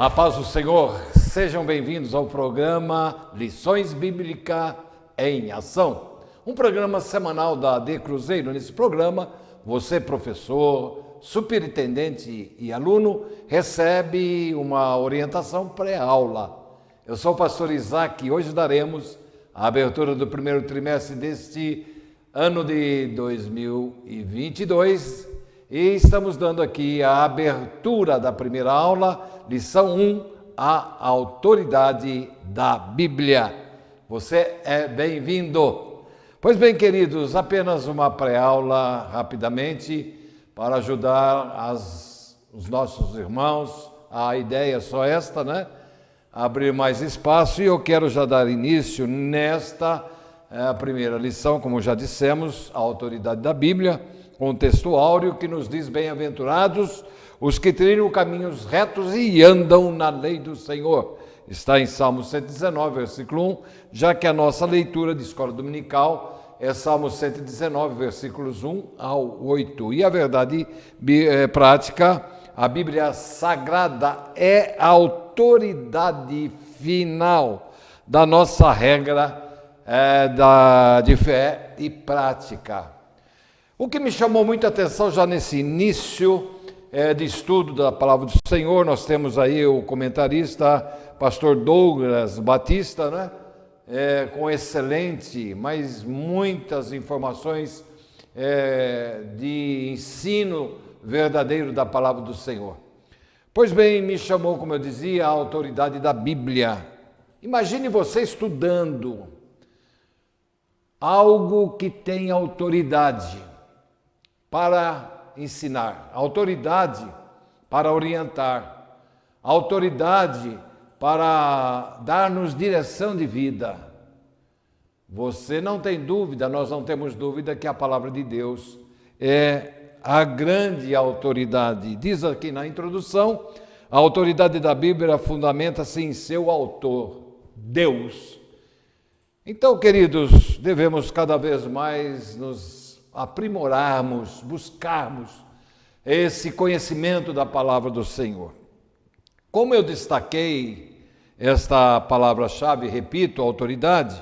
A paz do Senhor, sejam bem-vindos ao programa Lições Bíblicas em Ação, um programa semanal da AD Cruzeiro. Nesse programa, você, professor, superintendente e aluno, recebe uma orientação pré-aula. Eu sou o pastor Isaac e hoje daremos a abertura do primeiro trimestre deste ano de 2022 e estamos dando aqui a abertura da primeira aula, lição 1, a autoridade da Bíblia. Você é bem-vindo. Pois bem, queridos, apenas uma pré-aula rapidamente para ajudar os nossos irmãos. A ideia é só esta, né? Abrir mais espaço, e eu quero já dar início nesta primeira lição, como já dissemos, a autoridade da Bíblia, com um texto áureo que nos diz: bem-aventurados os que trilham caminhos retos e andam na lei do Senhor. Está em Salmo 119, versículo 1, já que a nossa leitura de escola dominical é Salmo 119, versículos 1 ao 8. E a verdade prática, a Bíblia Sagrada é a autoridade final da nossa regra de fé e prática. O que me chamou muita atenção já nesse início de estudo da Palavra do Senhor, nós temos aí o comentarista, pastor Douglas Batista, né? Com excelente, mas muitas informações de ensino verdadeiro da Palavra do Senhor. Pois bem, me chamou, como eu dizia, a autoridade da Bíblia. Imagine você estudando algo que tem autoridade para ensinar, autoridade para orientar, autoridade para dar-nos direção de vida. Você não tem dúvida, nós não temos dúvida que a palavra de Deus é a grande autoridade. Diz aqui na introdução, a autoridade da Bíblia fundamenta-se em seu autor, Deus. Então, queridos, devemos cada vez mais nos aprimorarmos, buscarmos esse conhecimento da palavra do Senhor. Como eu destaquei esta palavra-chave, repito, autoridade,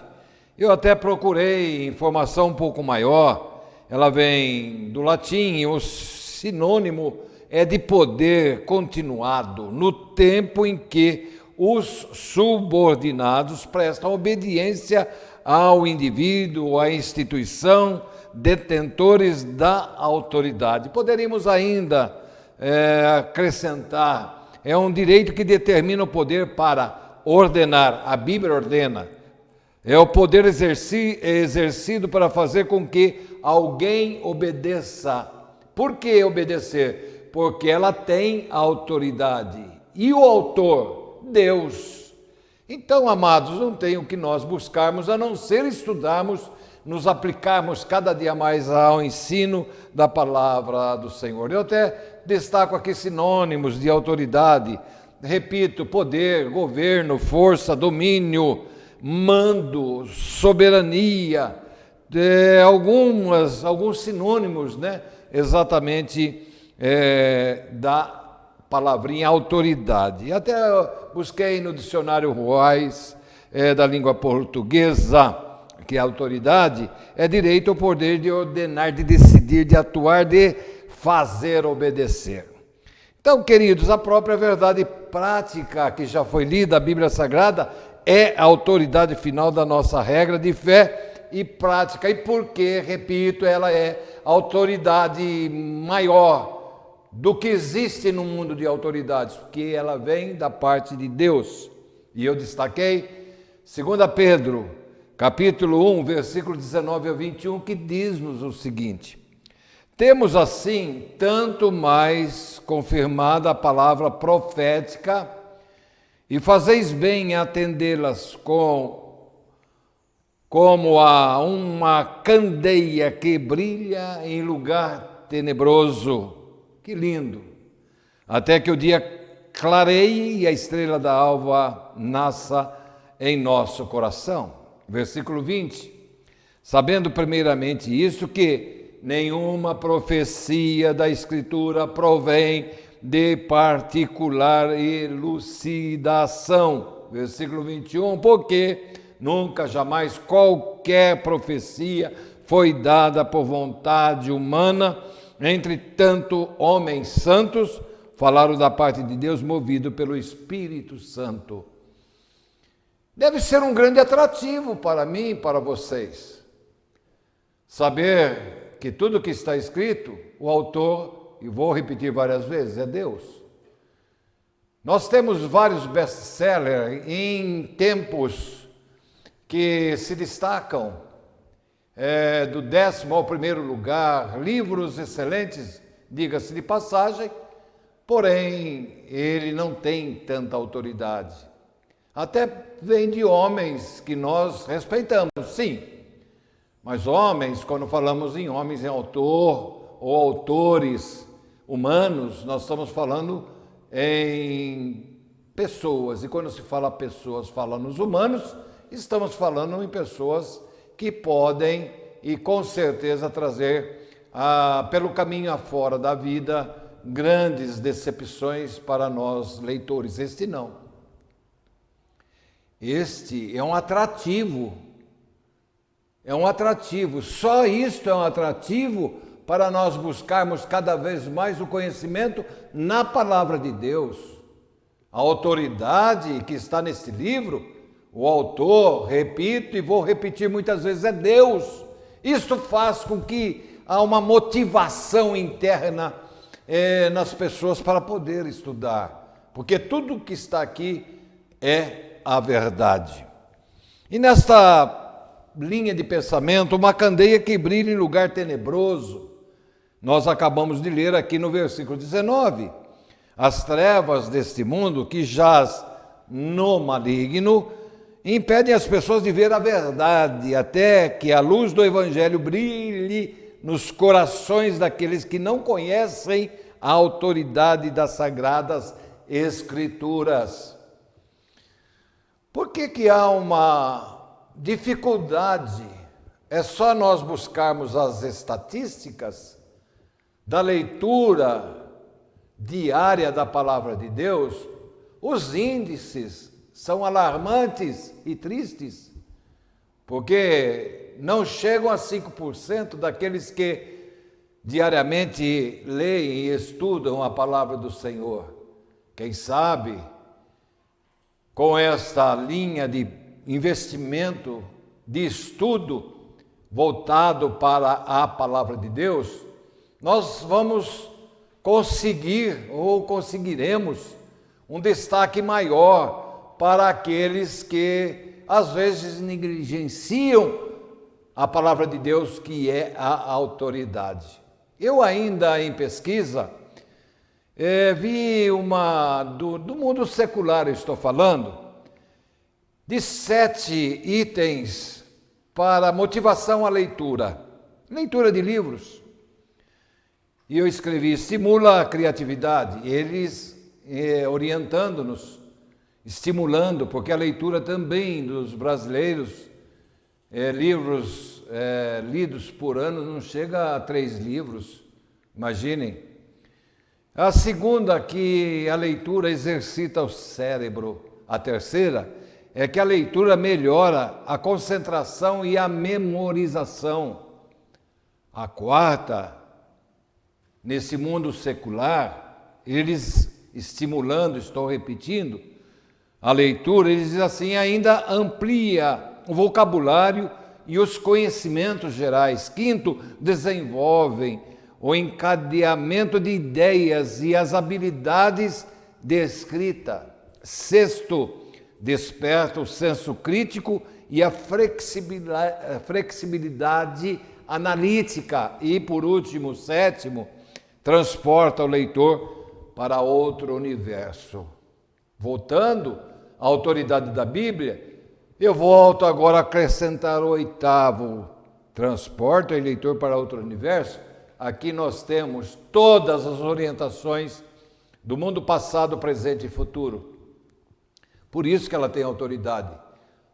eu até procurei informação um pouco maior. Ela vem do latim e o sinônimo é de poder continuado, no tempo em que os subordinados prestam obediência ao indivíduo, à instituição, detentores da autoridade. Poderíamos ainda acrescentar, é um direito que determina o poder para ordenar, a Bíblia ordena, é o poder exercido para fazer com que alguém obedeça. Por que obedecer? Porque ela tem autoridade. E o autor? Deus. Então, amados, não tem o que nós buscarmos a não ser estudarmos, nos aplicarmos cada dia mais ao ensino da palavra do Senhor. Eu até destaco aqui sinônimos de autoridade. Repito, poder, governo, força, domínio, mando, soberania, alguns sinônimos, né? Exatamente da palavrinha autoridade. Até busquei no dicionário Ruais da língua portuguesa, que a autoridade é direito ou poder de ordenar, de decidir, de atuar, de fazer obedecer. Então, queridos, a própria verdade prática que já foi lida, a Bíblia Sagrada, é a autoridade final da nossa regra de fé e prática. E por quê? Repito, ela é a autoridade maior do que existe no mundo de autoridades, porque ela vem da parte de Deus. E eu destaquei 2 Pedro, capítulo 1, versículo 19 a 21, que diz-nos o seguinte: temos assim tanto mais confirmada a palavra profética, e fazeis bem em atendê-las como a uma candeia que brilha em lugar tenebroso. Que lindo! Até que o dia clareie e a estrela da alva nasça em nosso coração. Versículo 20. Sabendo primeiramente isso, que nenhuma profecia da Escritura provém de particular elucidação. Versículo 21, porque nunca, jamais, qualquer profecia foi dada por vontade humana, entretanto, homens santos falaram da parte de Deus, movido pelo Espírito Santo. Deve ser um grande atrativo para mim e para vocês saber que tudo que está escrito, o autor, e vou repetir várias vezes, é Deus. Nós temos vários best-sellers em tempos que se destacam do 10º ao 1º lugar, livros excelentes, diga-se de passagem, porém ele não tem tanta autoridade. Até vem de homens que nós respeitamos, sim, mas homens, quando falamos em homens, em autor ou autores humanos, nós estamos falando em pessoas, e quando se fala pessoas, fala nos humanos, estamos falando em pessoas que podem e com certeza trazer pelo caminho afora da vida grandes decepções para nós leitores. Este não. Este é um atrativo. É um atrativo. Só isto é um atrativo para nós buscarmos cada vez mais o conhecimento na palavra de Deus. A autoridade que está nesse livro, o autor, repito e vou repetir muitas vezes, é Deus. Isto faz com que há uma motivação interna nas pessoas para poder estudar, porque tudo que está aqui é a verdade. E nesta linha de pensamento, uma candeia que brilha em lugar tenebroso, nós acabamos de ler aqui no versículo 19, as trevas deste mundo que jaz no maligno impedem as pessoas de ver a verdade, até que a luz do Evangelho brilhe nos corações daqueles que não conhecem a autoridade das Sagradas Escrituras. Por que há uma dificuldade? É só nós buscarmos as estatísticas da leitura diária da Palavra de Deus, os índices são alarmantes e tristes, porque não chegam a 5% daqueles que diariamente leem e estudam a Palavra do Senhor. Quem sabe, com esta linha de investimento, de estudo voltado para a Palavra de Deus, nós vamos conseguir ou conseguiremos um destaque maior para aqueles que às vezes negligenciam a Palavra de Deus, que é a autoridade. Eu ainda em pesquisa vi do mundo secular, estou falando, de 7 itens para motivação à leitura de livros. E eu escrevi, estimula a criatividade, eles orientando-nos, estimulando, porque a leitura também dos brasileiros, livros lidos por ano, não chega a 3 livros, imaginem. A segunda, que a leitura exercita o cérebro. A terceira é que a leitura melhora a concentração e a memorização. A quarta, nesse mundo secular, eles estimulando, estou repetindo, a leitura, eles dizem assim, ainda amplia o vocabulário e os conhecimentos gerais. Quinto, desenvolvem o encadeamento de ideias e as habilidades de escrita. Sexto, desperta o senso crítico e a flexibilidade analítica. E, por último, sétimo, transporta o leitor para outro universo. Voltando à autoridade da Bíblia, eu volto agora a acrescentar o oitavo, transporta o leitor para outro universo. Aqui nós temos todas as orientações do mundo passado, presente e futuro. Por isso que ela tem autoridade.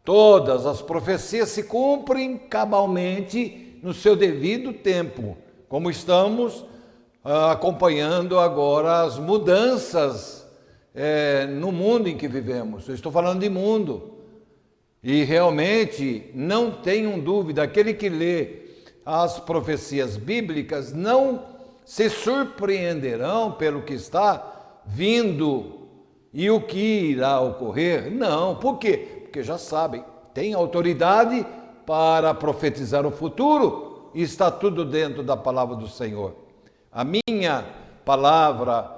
Todas as profecias se cumprem cabalmente no seu devido tempo, como estamos acompanhando agora as mudanças no mundo em que vivemos. Eu estou falando de mundo. E realmente, não tenham dúvida, aquele que lê as profecias bíblicas não se surpreenderão pelo que está vindo e o que irá ocorrer. Não, por quê? Porque já sabem, tem autoridade para profetizar o futuro e está tudo dentro da palavra do Senhor. A minha palavra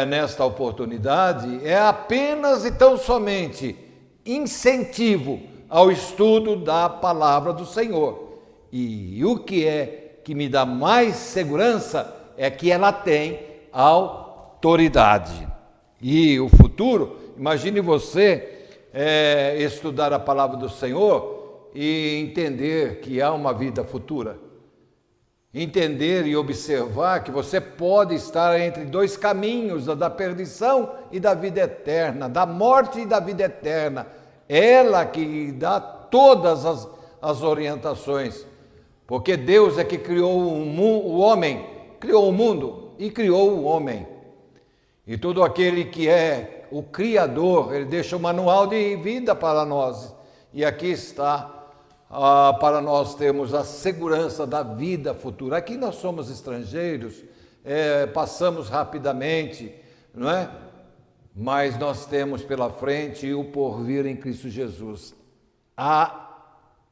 nesta oportunidade é apenas e tão somente incentivo ao estudo da palavra do Senhor. E o que é que me dá mais segurança é que ela tem autoridade. E o futuro, imagine você estudar a palavra do Senhor e entender que há uma vida futura. Entender e observar que você pode estar entre dois caminhos, da perdição e da vida eterna, da morte e da vida eterna. Ela que dá todas as orientações, porque Deus é que criou o homem, criou o mundo e criou o homem. E todo aquele que é o Criador, ele deixa o manual de vida para nós. E aqui está, para nós termos a segurança da vida futura. Aqui nós somos estrangeiros, passamos rapidamente, não é? Mas nós temos pela frente o porvir em Cristo Jesus. A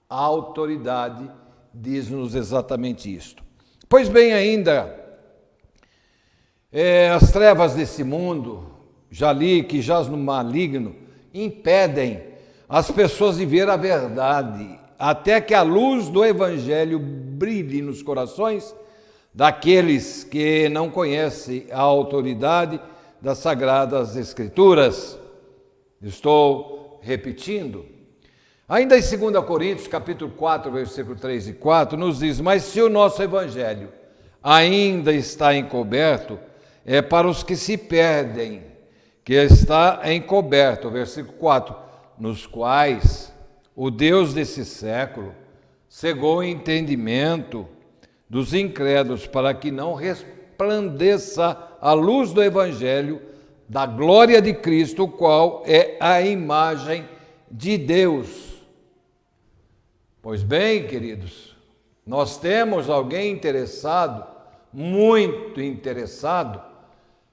autoridade diz-nos exatamente isto. Pois bem, ainda, as trevas desse mundo, já li que jaz no maligno, impedem as pessoas de ver a verdade, até que a luz do Evangelho brilhe nos corações daqueles que não conhecem a autoridade das Sagradas Escrituras. Estou repetindo. Ainda em 2 Coríntios, capítulo 4, versículo 3 e 4, nos diz: mas se o nosso Evangelho ainda está encoberto, é para os que se perdem, que está encoberto, versículo 4, nos quais o Deus desse século cegou o entendimento dos incrédulos, para que não resplandeça a luz do Evangelho da glória de Cristo, o qual é a imagem de Deus. Pois bem, queridos, nós temos alguém interessado, muito interessado,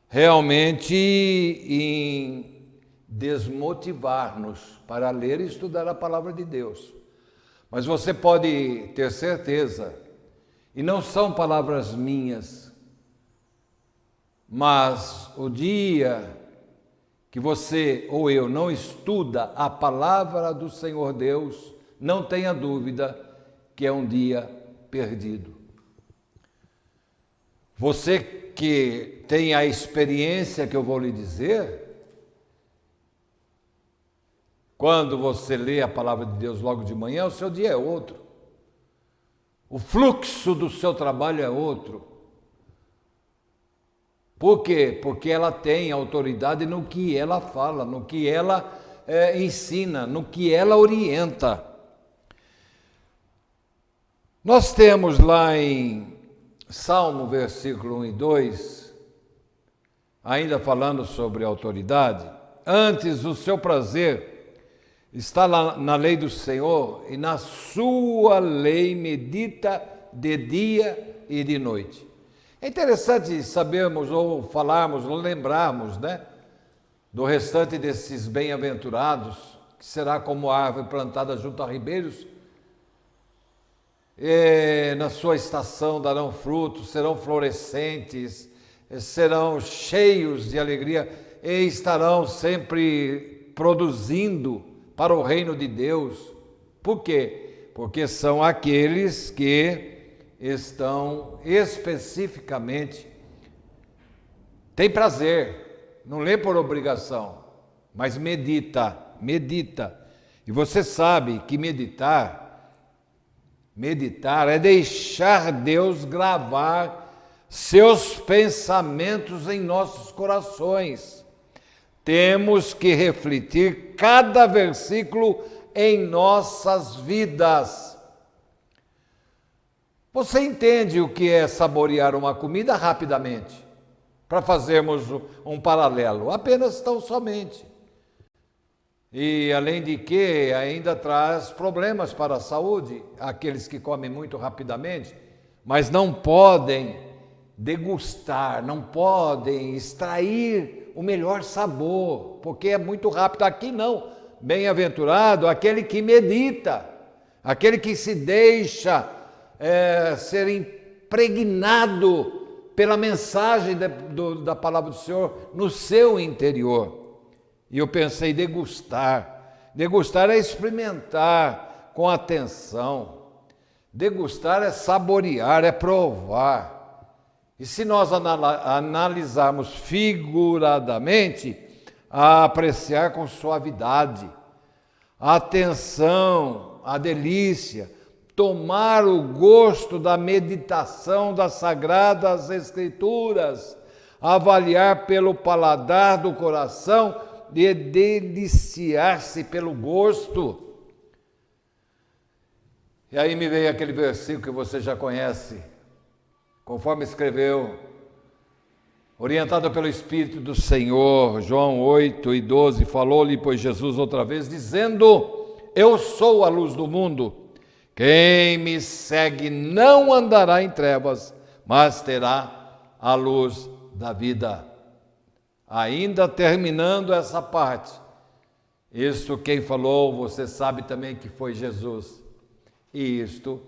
realmente em desmotivar-nos para ler e estudar a palavra de Deus. Mas você pode ter certeza, e não são palavras minhas, mas o dia que você ou eu não estuda a palavra do Senhor Deus, não tenha dúvida que é um dia perdido. Você que tem a experiência que eu vou lhe dizer, quando você lê a palavra de Deus logo de manhã, o seu dia é outro. O fluxo do seu trabalho é outro. Por quê? Porque ela tem autoridade no que ela fala, no que ela ensina, no que ela orienta. Nós temos lá em Salmo, versículo 1 e 2, ainda falando sobre autoridade: antes o seu prazer está lá na lei do Senhor, e na sua lei medita de dia e de noite. É interessante sabermos, ou falarmos, ou lembrarmos, do restante desses bem-aventurados, que será como árvore plantada junto a ribeiros, na sua estação darão frutos, serão florescentes, serão cheios de alegria e estarão sempre produzindo para o reino de Deus. Por quê? Porque são aqueles que estão especificamente, tem prazer, não lê por obrigação, mas medita. E você sabe que meditar é deixar Deus gravar seus pensamentos em nossos corações. Temos que refletir cada versículo em nossas vidas. Você entende o que é saborear uma comida rapidamente? Para fazermos um paralelo, apenas tão somente. E além de que ainda traz problemas para a saúde, aqueles que comem muito rapidamente, mas não podem degustar, não podem extrair o melhor sabor, porque é muito rápido. Aqui não. Bem-aventurado aquele que medita, aquele que se deixa ser impregnado pela mensagem da palavra do Senhor no seu interior. E eu pensei, degustar. Degustar é experimentar com atenção. Degustar é saborear, é provar. E se nós analisarmos figuradamente, a apreciar com suavidade, a atenção, a delícia, tomar o gosto da meditação das Sagradas Escrituras, avaliar pelo paladar do coração e deliciar-se pelo gosto. E aí me veio aquele versículo que você já conhece, conforme escreveu, orientado pelo Espírito do Senhor, João 8:12, falou-lhe, pois, Jesus outra vez, dizendo, eu sou a luz do mundo, quem me segue não andará em trevas, mas terá a luz da vida. Ainda terminando essa parte, isto quem falou, você sabe também que foi Jesus, e isto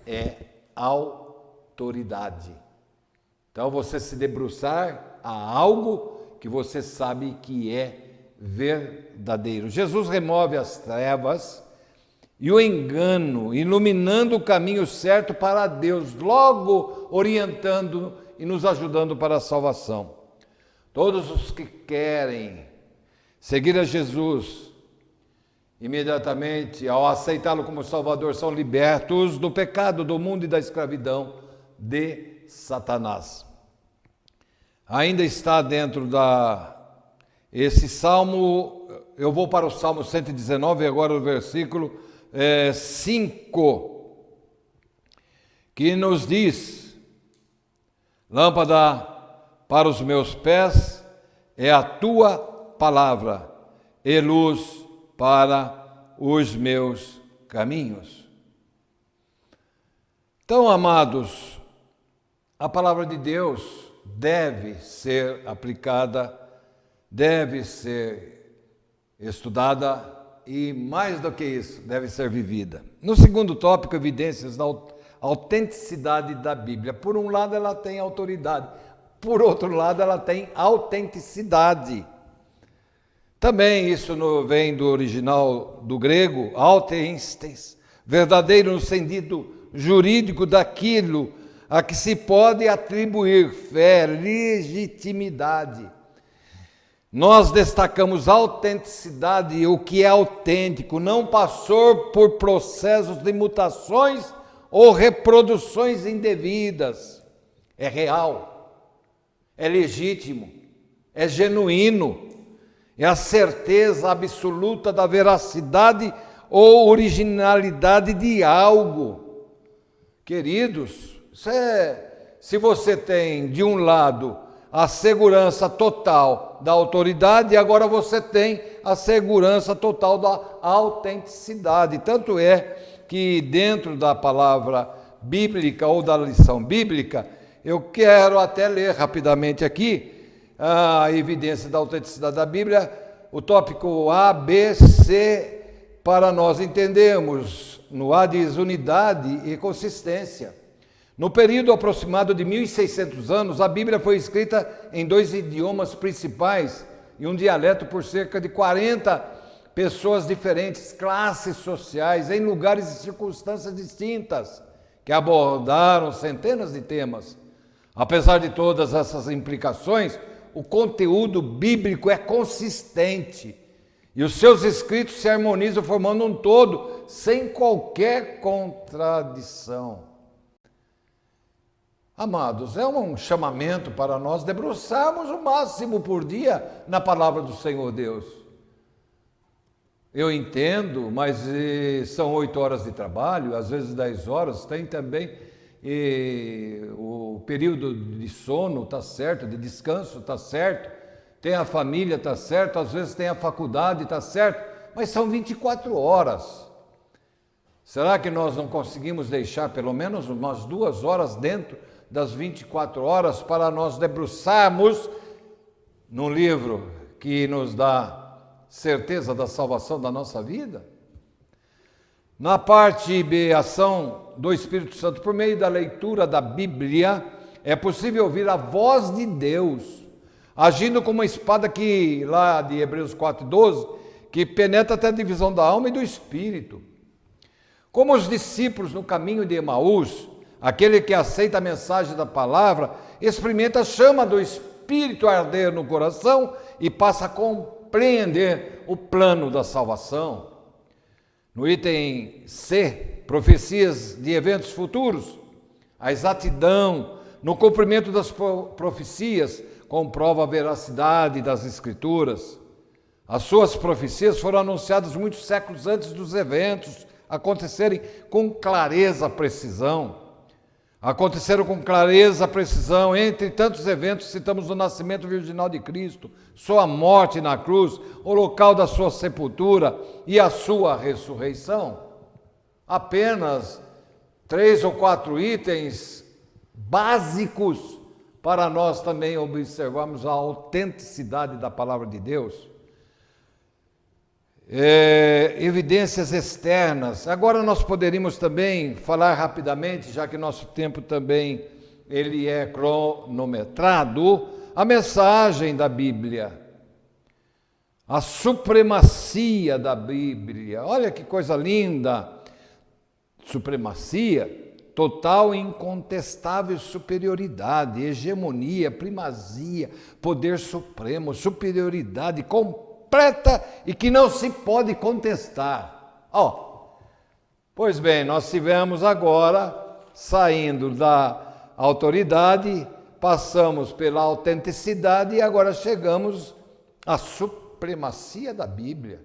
é autoridade. Então, você se debruçar a algo que você sabe que é verdadeiro. Jesus remove as trevas e o engano, iluminando o caminho certo para Deus, logo orientando e nos ajudando para a salvação. Todos os que querem seguir a Jesus, imediatamente, ao aceitá-lo como Salvador, são libertos do pecado, do mundo e da escravidão de Satanás. Ainda está dentro esse salmo, eu vou para o Salmo 119, agora o versículo 5, que nos diz, lâmpada para os meus pés é a tua palavra e luz para os meus caminhos. Então, amados, a palavra de Deus deve ser aplicada, deve ser estudada e, mais do que isso, deve ser vivida. No segundo tópico, evidências da autenticidade da Bíblia. Por um lado, ela tem autoridade, por outro lado, ela tem autenticidade. Também isso vem do original do grego, autênticos, verdadeiro no sentido jurídico daquilo a que se pode atribuir fé, legitimidade. Nós destacamos autenticidade, o que é autêntico, não passou por processos de mutações ou reproduções indevidas. É real, é legítimo, é genuíno, é a certeza absoluta da veracidade ou originalidade de algo. Queridos, se você tem, de um lado, a segurança total da autoridade, agora você tem a segurança total da autenticidade. Tanto é que dentro da palavra bíblica ou da lição bíblica, eu quero até ler rapidamente aqui a evidência da autenticidade da Bíblia, o tópico A, B, C, para nós entendermos. No A diz unidade e consistência. No período aproximado de 1.600 anos, a Bíblia foi escrita em 2 idiomas principais e um dialeto por cerca de 40 pessoas diferentes, classes sociais, em lugares e circunstâncias distintas, que abordaram centenas de temas. Apesar de todas essas implicações, o conteúdo bíblico é consistente e os seus escritos se harmonizam formando um todo, sem qualquer contradição. Amados, é um chamamento para nós debruçarmos o máximo por dia na palavra do Senhor Deus. Eu entendo, mas são 8 horas de trabalho, às vezes 10 horas, tem também e o período de sono está certo, de descanso está certo, tem a família está certo, às vezes tem a faculdade está certo, mas são 24 horas. Será que nós não conseguimos deixar pelo menos umas 2 horas dentro das 24 horas para nós debruçarmos num livro que nos dá certeza da salvação da nossa vida? Na parte B, ação do Espírito Santo, por meio da leitura da Bíblia, é possível ouvir a voz de Deus, agindo como uma espada que, lá de Hebreus 4:12, que penetra até a divisão da alma e do espírito. Como os discípulos no caminho de Emaús, aquele que aceita a mensagem da palavra, experimenta a chama do Espírito arder no coração e passa a compreender o plano da salvação. No item C, profecias de eventos futuros, a exatidão no cumprimento das profecias comprova a veracidade das Escrituras. As suas profecias foram anunciadas muitos séculos antes dos eventos acontecerem com clareza, precisão. Aconteceram com clareza, precisão, entre tantos eventos, citamos o nascimento virginal de Cristo, sua morte na cruz, o local da sua sepultura e a sua ressurreição. Apenas 3 ou 4 itens básicos para nós também observarmos a autenticidade da palavra de Deus. Evidências externas. Agora nós poderíamos também falar rapidamente, já que nosso tempo também ele é cronometrado, a mensagem da Bíblia, a supremacia da Bíblia. Olha que coisa linda! Supremacia, total e incontestável superioridade, hegemonia, primazia, poder supremo, superioridade completa e que não se pode contestar. Pois bem, nós tivemos agora, saindo da autoridade, passamos pela autenticidade e agora chegamos à supremacia da Bíblia.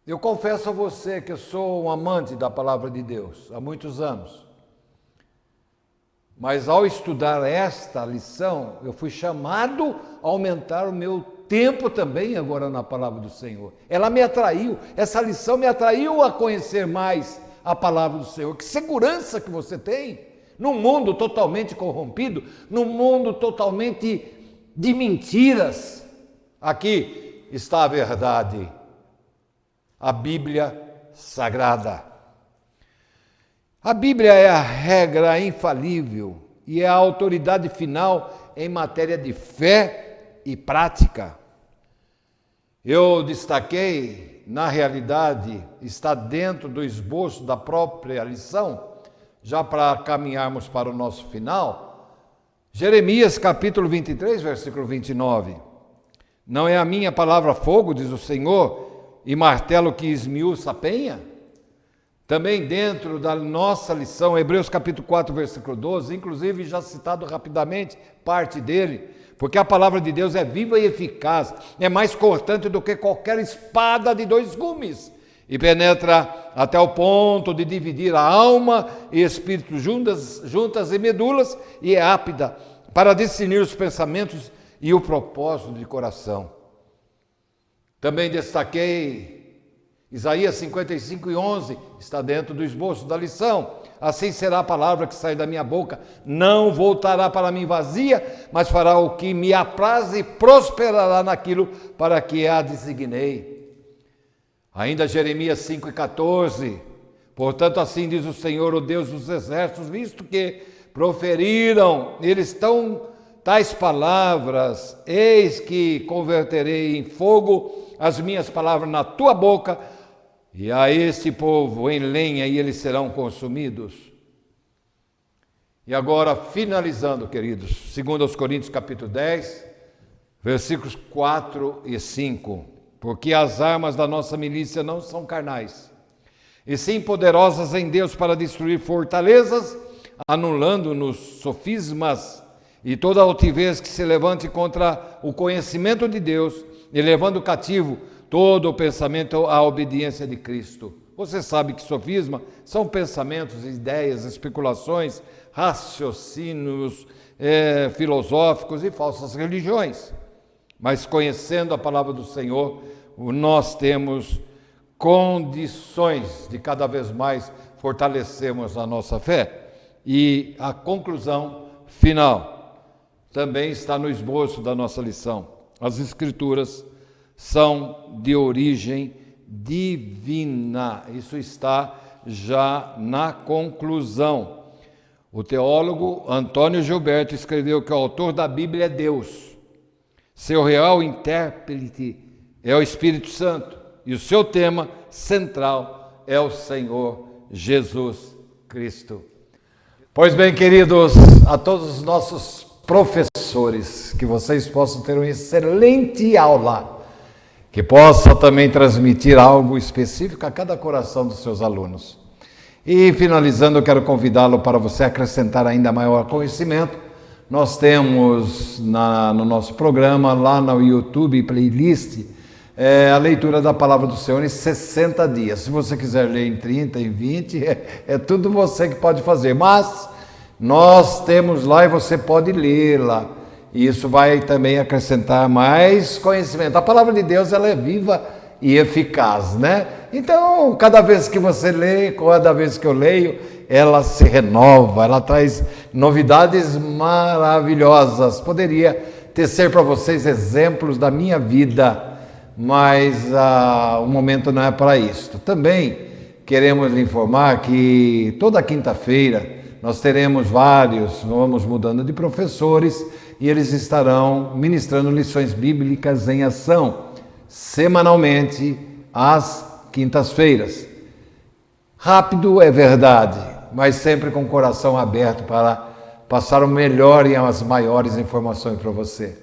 Eu confesso a você que eu sou um amante da palavra de Deus há muitos anos. Mas ao estudar esta lição, eu fui chamado a aumentar o meu tempo também agora na palavra do Senhor. Ela me atraiu, essa lição me atraiu a conhecer mais a palavra do Senhor. Que segurança que você tem num mundo totalmente corrompido, num mundo totalmente de mentiras. Aqui está a verdade, a Bíblia Sagrada. A Bíblia é a regra infalível e é a autoridade final em matéria de fé e prática. Eu destaquei, na realidade, está dentro do esboço da própria lição, já para caminharmos para o nosso final, Jeremias capítulo 23, versículo 29. Não é a minha palavra fogo, diz o Senhor, e martelo que esmiuça a penha? Também dentro da nossa lição, Hebreus capítulo 4, versículo 12, inclusive já citado rapidamente parte dele, porque a palavra de Deus é viva e eficaz, é mais cortante do que qualquer espada de 2 gumes, e penetra até o ponto de dividir a alma e espírito juntas e medulas, e é apta para discernir os pensamentos e o propósito de coração. Também destaquei Isaías 55:11, está dentro do esboço da lição. Assim será a palavra que sai da minha boca, não voltará para mim vazia, mas fará o que me apraz e prosperará naquilo para que a designei. Ainda Jeremias 5:14, portanto assim diz o Senhor, o Deus dos exércitos, visto que proferiram eles tais palavras, eis que converterei em fogo as minhas palavras na tua boca, e a esse povo em lenha, e eles serão consumidos. E agora, finalizando, queridos, 2 Coríntios capítulo 10, versículos 4 e 5. Porque as armas da nossa milícia não são carnais, e sim poderosas em Deus para destruir fortalezas, anulando-nos sofismas e toda altivez que se levante contra o conhecimento de Deus, e levando cativo todo o pensamento à obediência de Cristo. Você sabe que sofisma são pensamentos, ideias, especulações, raciocínios filosóficos e falsas religiões. Mas conhecendo a palavra do Senhor, nós temos condições de cada vez mais fortalecermos a nossa fé. E a conclusão final também está no esboço da nossa lição. As Escrituras são de origem divina. Isso está já na conclusão. O teólogo Antônio Gilberto escreveu que o autor da Bíblia é Deus. Seu real intérprete é o Espírito Santo. E o seu tema central é o Senhor Jesus Cristo. Pois bem, queridos, a todos os nossos professores, que vocês possam ter uma excelente aula, que possa também transmitir algo específico a cada coração dos seus alunos. E finalizando, eu quero convidá-lo para você acrescentar ainda maior conhecimento. Nós temos no nosso programa, lá no YouTube, playlist, a leitura da Palavra do Senhor em 60 dias. Se você quiser ler em 30, em 20, é tudo você que pode fazer. Mas nós temos lá e você pode lê-la. E isso vai também acrescentar mais conhecimento. A Palavra de Deus, ela é viva e eficaz, né? Então, cada vez que você lê, cada vez que eu leio, ela se renova, ela traz novidades maravilhosas. Poderia tecer para vocês exemplos da minha vida, mas o momento não é para isso. Também queremos lhe informar que toda quinta-feira nós teremos vamos mudando de professores e eles estarão ministrando lições bíblicas em ação, semanalmente, às quintas-feiras. Rápido é verdade, mas sempre com o coração aberto para passar o melhor e as maiores informações para você.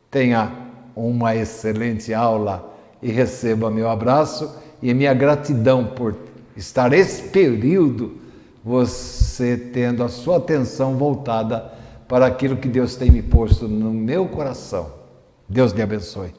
Tenha uma excelente aula e receba meu abraço e minha gratidão por estar esse período você tendo a sua atenção voltada para aquilo que Deus tem me posto no meu coração. Deus lhe abençoe.